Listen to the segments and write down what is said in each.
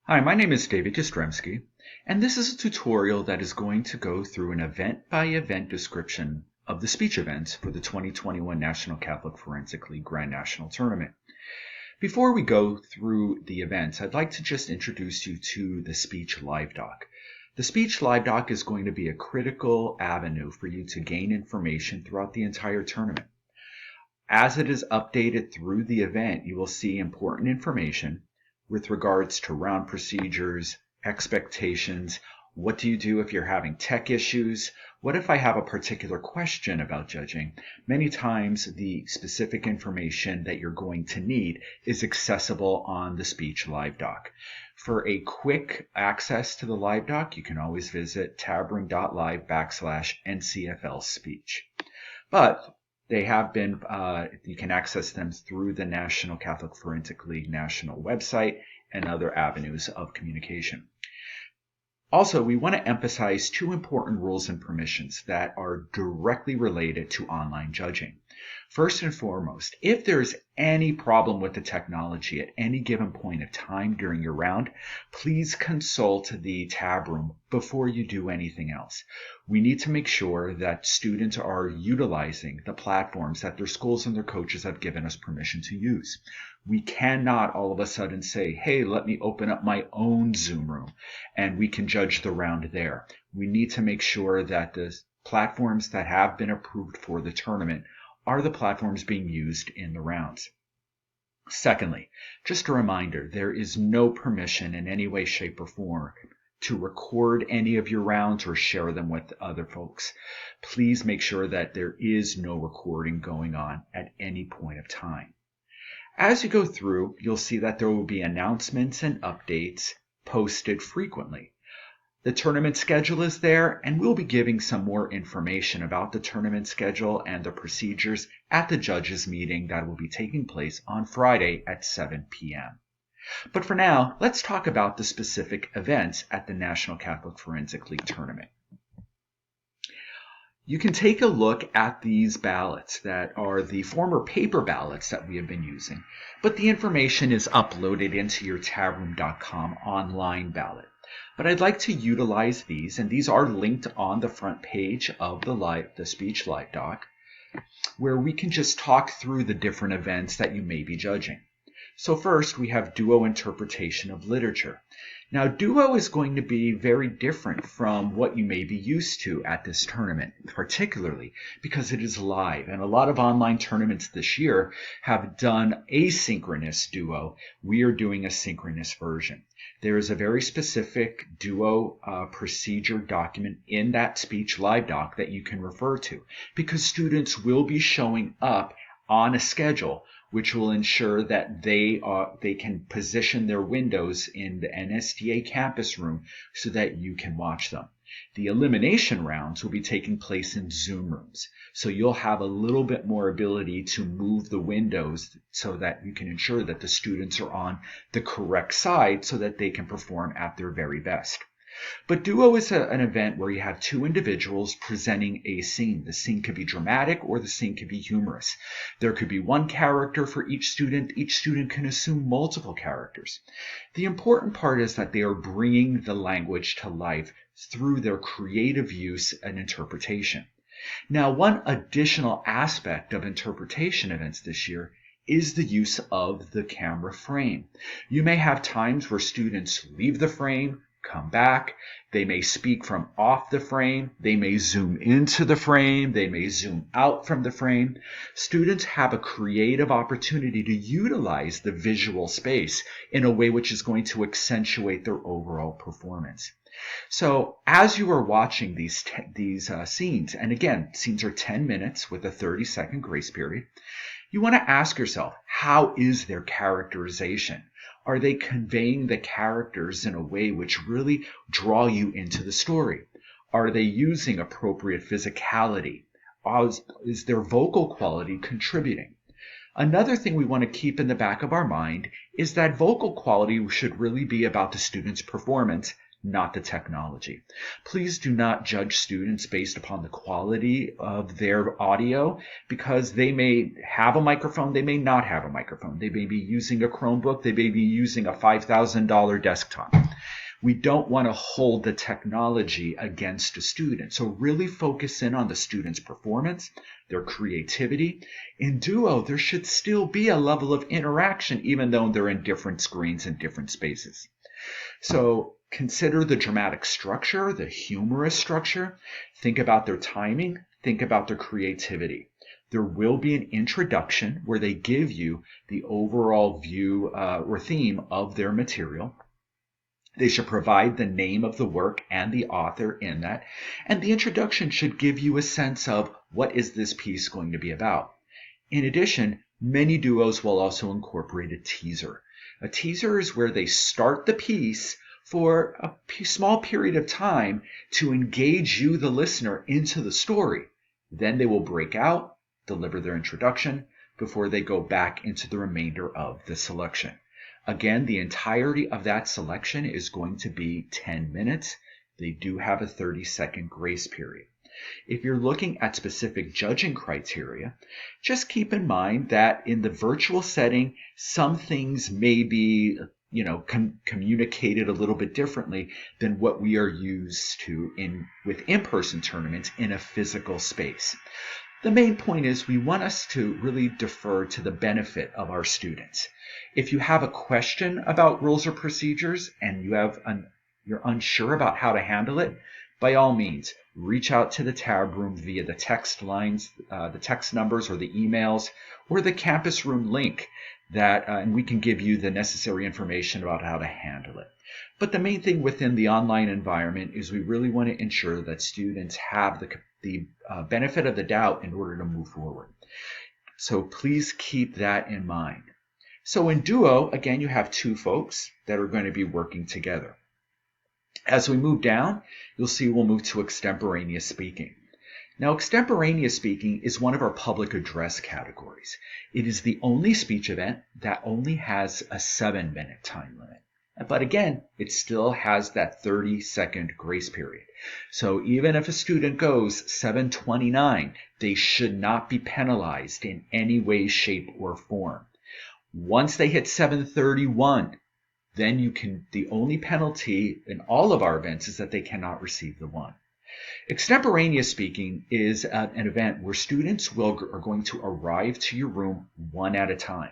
Hi, my name is David Jastrzemski, and this is a tutorial that is going to go through an event-by-event description of the speech events for the 2021 National Catholic Forensic League Grand National Tournament. Before we go through the events, I'd like to just introduce you to the Speech Live Doc. The Speech Live Doc is going to be a critical avenue for you to gain information throughout the entire tournament. As it is updated through the event, you will see important information with regards to round procedures, expectations, what do you do if you're having tech issues, what if I have a particular question about judging. Many times the specific information that you're going to need is accessible on the Speech Live Doc. For a quick access to the Live Doc, you can always visit tabroom.live/NCFLSpeech. But they have been, you can access them through the National Catholic Forensic League national website and other avenues of communication. Also, we want to emphasize two important rules and permissions that are directly related to online judging. First and foremost, if there is any problem with the technology at any given point of time during your round, please consult the tab room before you do anything else. We need to make sure that students are utilizing the platforms that their schools and their coaches have given us permission to use. We cannot all of a sudden say, hey, let me open up my own Zoom room and we can judge the round there. We need to make sure that the platforms that have been approved for the tournament are the platforms being used in the rounds. Secondly, just a reminder, there is no permission in any way, shape, or form to record any of your rounds or share them with other folks. Please make sure that there is no recording going on at any point of time. As you go through, you'll see that there will be announcements and updates posted frequently. The tournament schedule is there, and we'll be giving some more information about the tournament schedule and the procedures at the judges meeting that will be taking place on Friday at 7 p.m. But for now, let's talk about the specific events at the National Catholic Forensic League Tournament. You can take a look at these ballots that are the former paper ballots that we have been using, but the information is uploaded into your tabroom.com online ballot. But I'd like to utilize these, and these are linked on the front page of the Speech Live Doc, where we can just talk through the different events that you may be judging. So first, we have duo interpretation of literature. Now, duo is going to be very different from what you may be used to at this tournament, particularly because it is live. And a lot of online tournaments this year have done asynchronous duo. We are doing a synchronous version. There is a very specific duo procedure document in that Speech Live Doc that you can refer to, because students will be showing up on a schedule which will ensure that they can position their windows in the NSDA campus room so that you can watch them. The elimination rounds will be taking place in Zoom rooms, so you'll have a little bit more ability to move the windows so that you can ensure that the students are on the correct side so that they can perform at their very best. But duo is an event where you have two individuals presenting a scene. The scene could be dramatic or the scene could be humorous. There could be one character for each student. Each student can assume multiple characters. The important part is that they are bringing the language to life through their creative use and interpretation. Now, one additional aspect of interpretation events this year is the use of the camera frame. You may have times where students leave the frame, come back, they may speak from off the frame, they may zoom into the frame, they may zoom out from the frame. Students have a creative opportunity to utilize the visual space in a way which is going to accentuate their overall performance. So as you are watching these scenes, and again, scenes are 10 minutes with a 30-second grace period, you want to ask yourself, how is their characterization? Are they conveying the characters in a way which really draw you into the story? Are they using appropriate physicality? Is their vocal quality contributing? Another thing we want to keep in the back of our mind is that vocal quality should really be about the student's performance, not the technology. Please do not judge students based upon the quality of their audio, because they may have a microphone, they may not have a microphone. They may be using a Chromebook, they may be using a $5,000 desktop. We don't want to hold the technology against a student. So really focus in on the student's performance, their creativity. In Duo, there should still be a level of interaction, even though they're in different screens and different spaces. So consider the dramatic structure, the humorous structure. Think about their timing. Think about their creativity. There will be an introduction where they give you the overall view or theme of their material. They should provide the name of the work and the author in that. And the introduction should give you a sense of what is this piece going to be about. In addition, many duos will also incorporate a teaser. A teaser is where they start the piece for a small period of time to engage you, the listener, into the story. Then they will break out, deliver their introduction, before they go back into the remainder of the selection. Again, the entirety of that selection is going to be 10 minutes. They do have a 30-second grace period. If you're looking at specific judging criteria, just keep in mind that in the virtual setting, some things may be communicated a little bit differently than what we are used to with in-person tournaments in a physical space. The main point is we want us to really defer to the benefit of our students. If you have a question about rules or procedures and you're unsure about how to handle it, by all means, reach out to the tab room via the text lines, the text numbers or the emails, or the campus room link and we can give you the necessary information about how to handle it. But the main thing within the online environment is we really want to ensure that students have the benefit of the doubt in order to move forward. So please keep that in mind. So in Duo, again, you have two folks that are going to be working together. As we move down, you'll see we'll move to Extemporaneous Speaking. Now, Extemporaneous Speaking is one of our public address categories. It is the only speech event that only has a 7-minute time limit. But again, it still has that 30-second grace period. So even if a student goes 7:29, they should not be penalized in any way, shape, or form. Once they hit 7:31, then the only penalty in all of our events is that they cannot receive the 1. Extemporaneous Speaking is an event where students are going to arrive to your room one at a time.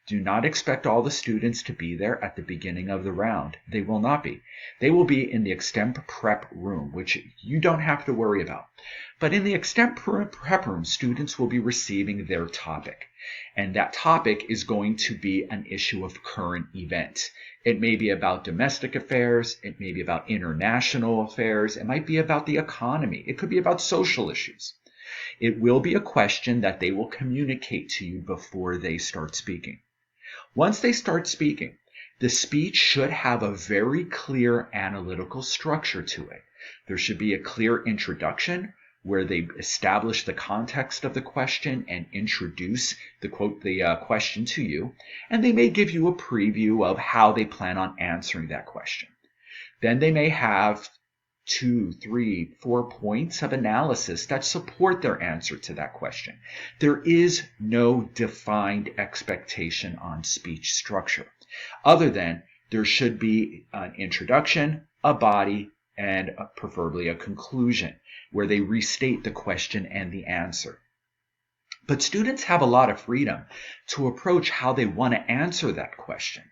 Do not expect all the students to be there at the beginning of the round. They will not be. They will be in the Extemp Prep room, which you don't have to worry about. But in the Extemp Prep room, students will be receiving their topic. And that topic is going to be an issue of current events. It may be about domestic affairs. It may be about international affairs. It might be about the economy. It could be about social issues. It will be a question that they will communicate to you before they start speaking. Once they start speaking, the speech should have a very clear analytical structure to it. There should be a clear introduction where they establish the context of the question and introduce the question to you, and they may give you a preview of how they plan on answering that question. Then they may have 2, 3, 4 points of analysis that support their answer to that question. There is no defined expectation on speech structure, other than there should be an introduction, a body, and preferably a conclusion where they restate the question and the answer. But students have a lot of freedom to approach how they want to answer that question.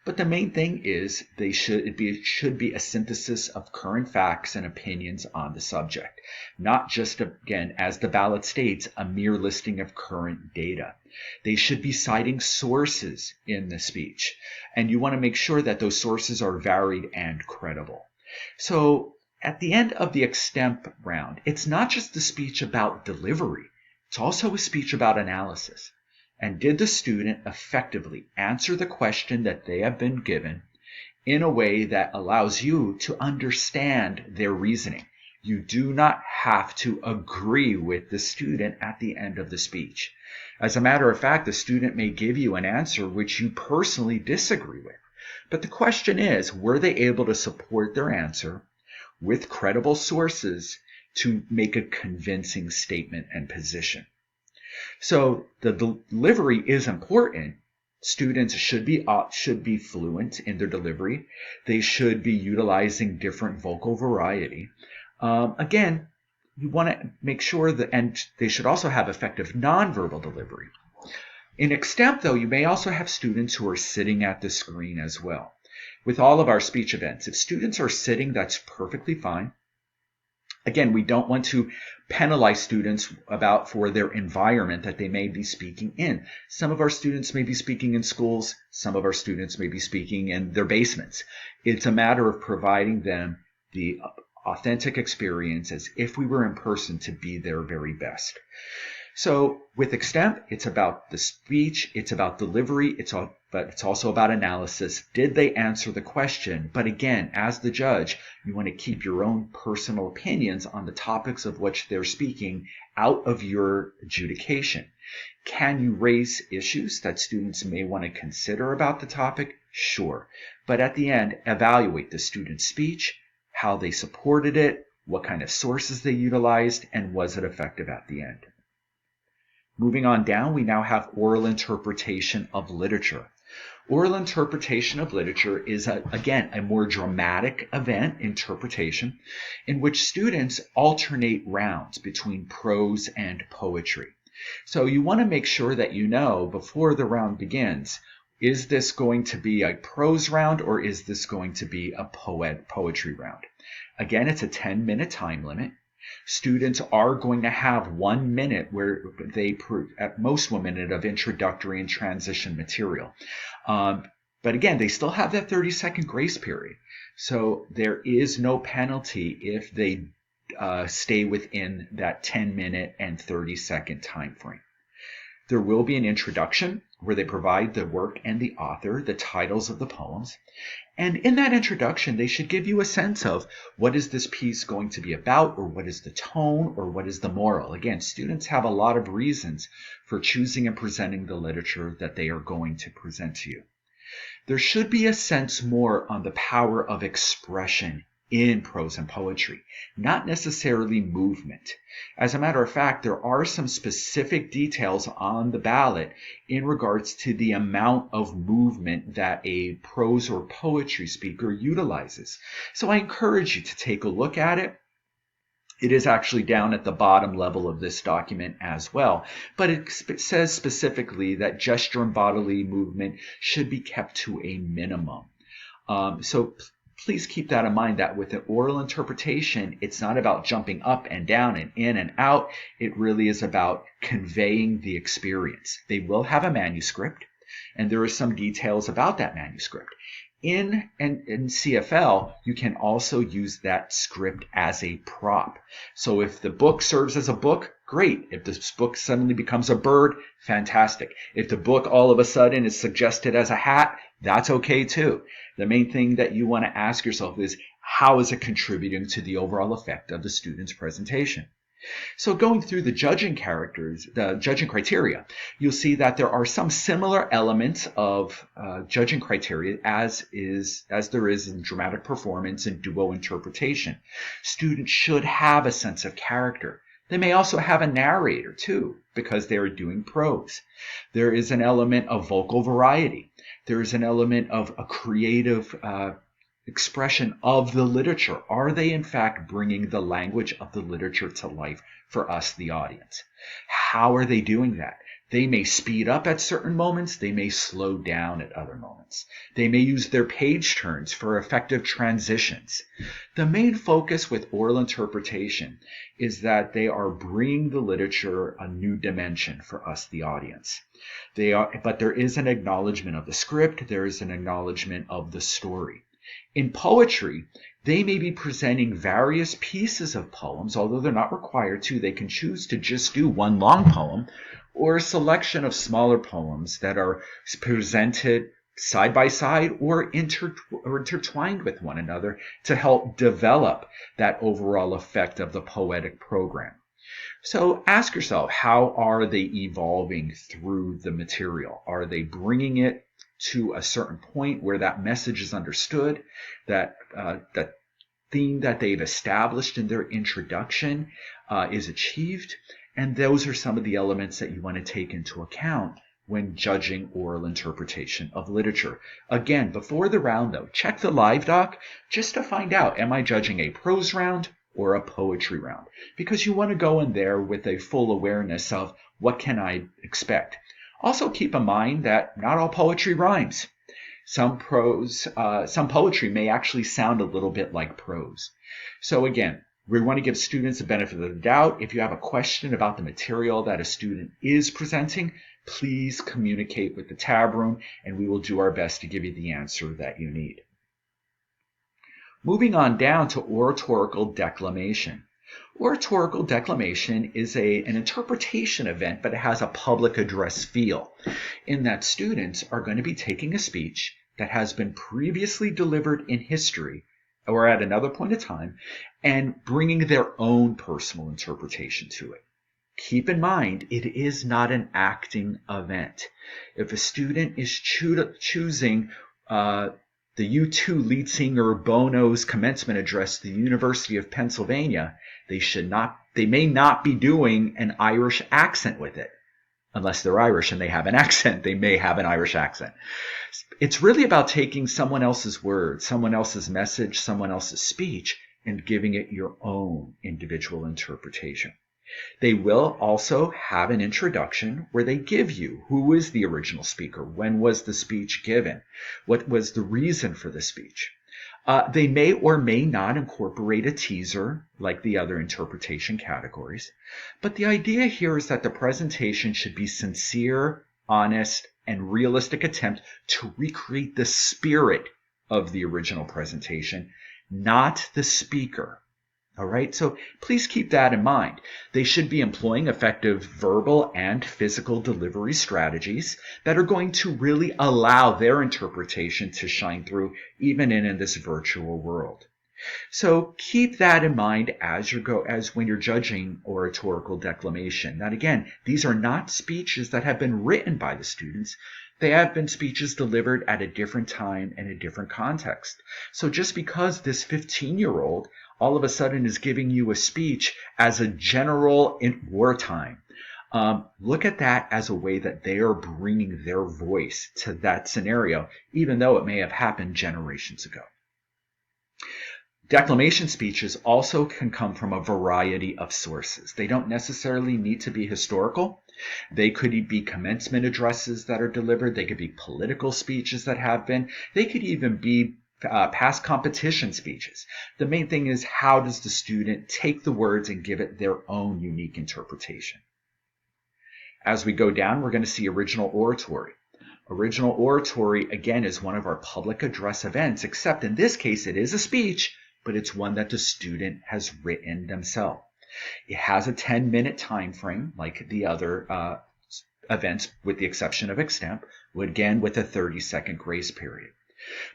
But the main thing is it should be a synthesis of current facts and opinions on the subject, not just, again, as the ballot states, a mere listing of current data. They should be citing sources in the speech, and you want to make sure that those sources are varied and credible. So at the end of the Extemp round, it's not just a speech about delivery, it's also a speech about analysis. And did the student effectively answer the question that they have been given in a way that allows you to understand their reasoning? You do not have to agree with the student at the end of the speech. As a matter of fact, the student may give you an answer which you personally disagree with. But the question is, were they able to support their answer with credible sources to make a convincing statement and position? So the delivery is important. Students should be fluent in their delivery. They should be utilizing different vocal variety. Again, you want to make sure that, and they should also have effective nonverbal delivery. In Extemp, though, you may also have students who are sitting at the screen as well. With all of our speech events, if students are sitting, that's perfectly fine. Again, we don't want to penalize students for their environment that they may be speaking in. Some of our students may be speaking in schools. Some of our students may be speaking in their basements. It's a matter of providing them the authentic experience as if we were in person to be their very best. So with Extemp, it's about the speech, it's about delivery, but it's also about analysis. Did they answer the question? But again, as the judge, you want to keep your own personal opinions on the topics of which they're speaking out of your adjudication. Can you raise issues that students may want to consider about the topic? Sure. But at the end, evaluate the student's speech, how they supported it, what kind of sources they utilized, and was it effective at the end? Moving on down, we now have oral interpretation of literature. Oral interpretation of literature is, again, a more dramatic event interpretation in which students alternate rounds between prose and poetry. So you want to make sure that you know before the round begins, is this going to be a prose round or is this going to be a poetry round? Again, it's a 10-minute time limit. Students are going to have 1 minute where they, at most 1 minute of introductory and transition material. But again, they still have that 30-second grace period. So there is no penalty if they stay within that 10-minute and 30-second time frame. There will be an introduction where they provide the work and the author, the titles of the poems. And in that introduction, they should give you a sense of what is this piece going to be about, or what is the tone, or what is the moral. Again, students have a lot of reasons for choosing and presenting the literature that they are going to present to you. There should be a sense more on the power of expression in prose and poetry, not necessarily movement. As a matter of fact, there are some specific details on the ballot in regards to the amount of movement that a prose or poetry speaker utilizes. So I encourage you to take a look at it. It is actually down at the bottom level of this document as well, but it says specifically that gesture and bodily movement should be kept to a minimum. So please keep that in mind, that with an oral interpretation, it's not about jumping up and down and in and out. It really is about conveying the experience. They will have a manuscript, and there are some details about that manuscript. In NCFL, you can also use that script as a prop. So if the book serves as a book, great. If this book suddenly becomes a bird, fantastic. If the book all of a sudden is suggested as a hat, that's okay too. The main thing that you want to ask yourself is, how is it contributing to the overall effect of the student's presentation? So going through the judging criteria, you'll see that there are some similar elements of judging criteria as there is in dramatic performance and duo interpretation. Students should have a sense of character. They may also have a narrator too, because they are doing prose. There is an element of vocal variety. There is an element of a creative expression of the literature. Are they in fact bringing the language of the literature to life for us, the audience? How are they doing that? They may speed up at certain moments. They may slow down at other moments. They may use their page turns for effective transitions. The main focus with oral interpretation is that they are bringing the literature a new dimension for us, the audience. But there is an acknowledgement of the script. There is an acknowledgement of the story. In poetry, they may be presenting various pieces of poems, although they're not required to. They can choose to just do one long poem or a selection of smaller poems that are presented side by side or intertwined with one another to help develop that overall effect of the poetic program. So ask yourself, how are they evolving through the material? Are they bringing it to a certain point where that message is understood, that that theme that they've established in their introduction is achieved. And those are some of the elements that you want to take into account when judging oral interpretation of literature. Again, before the round, though, check the live doc just to find out, am I judging a prose round or a poetry round? Because you want to go in there with a full awareness of what can I expect. Also keep in mind that not all poetry rhymes. Some poetry may actually sound a little bit like prose. So again, we want to give students the benefit of the doubt. If you have a question about the material that a student is presenting, please communicate with the tab room and we will do our best to give you the answer that you need. Moving on down to oratorical declamation. Oratorical declamation is an interpretation event, but it has a public address feel, in that students are going to be taking a speech that has been previously delivered in history or at another point in time and bringing their own personal interpretation to it. Keep in mind, it is not an acting event. If a student is choosing the U2 lead singer Bono's commencement address to the University of Pennsylvania, they may not be doing an Irish accent with it. Unless they're Irish and they have an accent, they may have an Irish accent. It's really about taking someone else's words, someone else's message, someone else's speech, and giving it your own individual interpretation. They will also have an introduction where they give you who is the original speaker, when was the speech given, what was the reason for the speech. They may or may not incorporate a teaser like the other interpretation categories, but the idea here is that the presentation should be sincere, honest, and realistic attempt to recreate the spirit of the original presentation, not the speaker. All right, so please keep that in mind. They should be employing effective verbal and physical delivery strategies that are going to really allow their interpretation to shine through even in this virtual world. So keep that in mind as when you're judging oratorical declamation. Now again, these are not speeches that have been written by the students. They have been speeches delivered at a different time and a different context. So just because this 15-year-old all of a sudden is giving you a speech as a general in wartime, look at that as a way that they are bringing their voice to that scenario, even though it may have happened generations ago. Declamation speeches also can come from a variety of sources. They don't necessarily need to be historical. They could be commencement addresses that are delivered. They could be political speeches that have been. They could even be past competition speeches. The main thing is, how does the student take the words and give it their own unique interpretation? As we go down, we're going to see original oratory. Original oratory, again, is one of our public address events, except in this case it is a speech, but it's one that the student has written themselves. It has a 10-minute time frame like the other events, with the exception of Extemp, again with a 30-second grace period.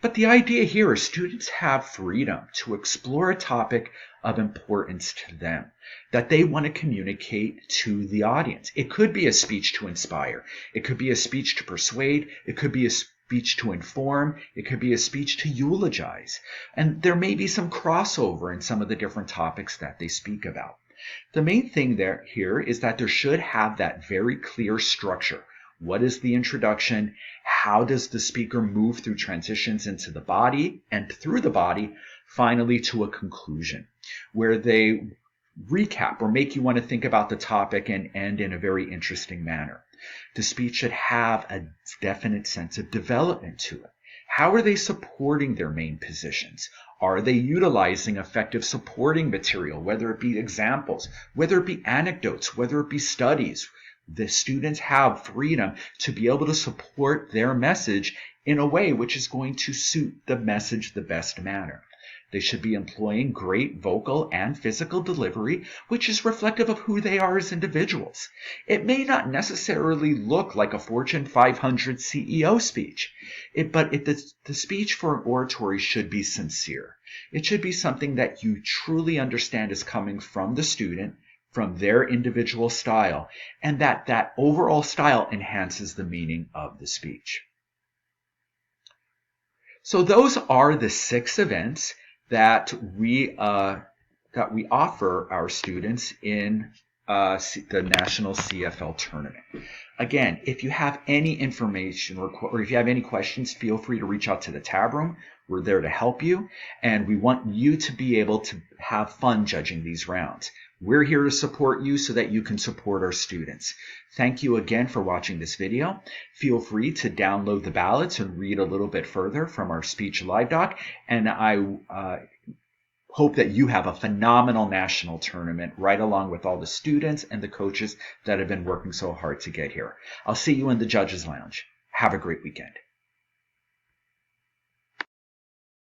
But the idea here is students have freedom to explore a topic of importance to them that they want to communicate to the audience. It could be a speech to inspire. It could be a speech to persuade. It could be a speech to inform. It could be a speech to eulogize. And there may be some crossover in some of the different topics that they speak about. The main thing here is that there should have that very clear structure. What is the introduction? How does the speaker move through transitions into the body and through the body, finally to a conclusion, where they recap or make you want to think about the topic and end in a very interesting manner. The speech should have a definite sense of development to it. How are they supporting their main positions? Are they utilizing effective supporting material, whether it be examples, whether it be anecdotes, whether it be studies? The students have freedom to be able to support their message in a way which is going to suit the message the best manner. They should be employing great vocal and physical delivery, which is reflective of who they are as individuals. It may not necessarily look like a Fortune 500 CEO speech, but the speech for an oratory should be sincere. It should be something that you truly understand is coming from the student, from their individual style, and that overall style enhances the meaning of the speech. So those are the 6 events that we offer our students in the National CFL Tournament. Again, if you have any information or if you have any questions, feel free to reach out to the tab room. We're there to help you, and we want you to be able to have fun judging these rounds. We're here to support you so that you can support our students. Thank you again for watching this video. Feel free to download the ballots and read a little bit further from our speech live doc, and I hope that you have a phenomenal national tournament right along with all the students and the coaches that have been working so hard to get here. I'll see you in the Judges Lounge. Have a great weekend.